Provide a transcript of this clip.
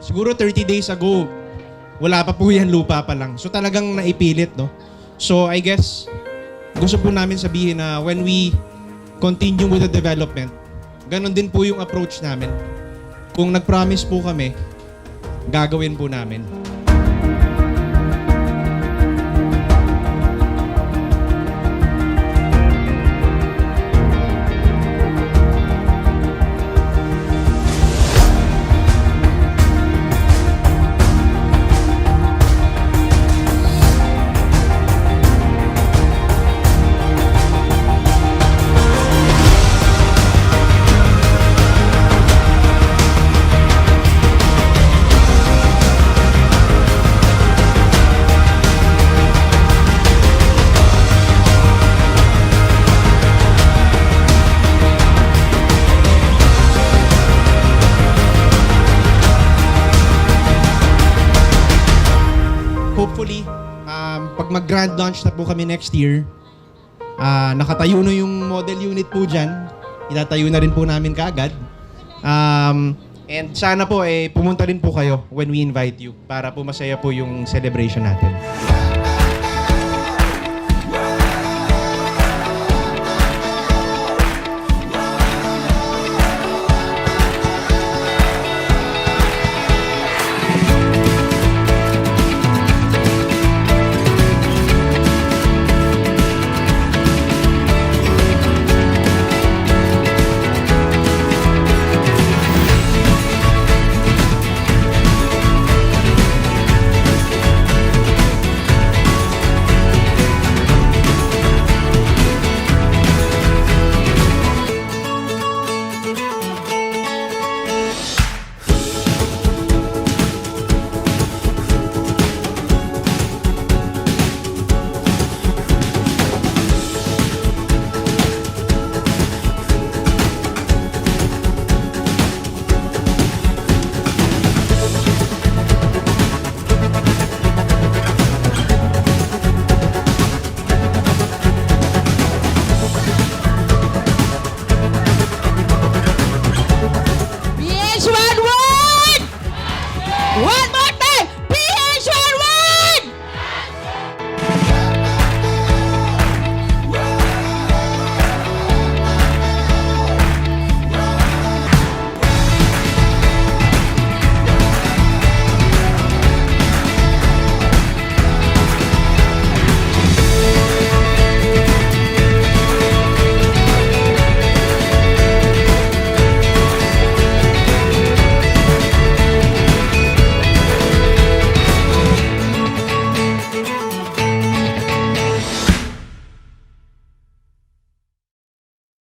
Siguro 30 days ago, wala pa po yan, lupa pa lang. So talagang naipilit, no? So I guess, gusto po namin sabihin na when we continue with the development, ganun din po yung approach namin. Kung nag-promise po kami, gagawin po namin. Hopefully, pag mag-grand launch na po kami next year, nakatayo na yung model unit po dyan. Itatayo na rin po namin kaagad. And sana po pumunta rin po kayo when we invite you para po masaya po yung celebration natin.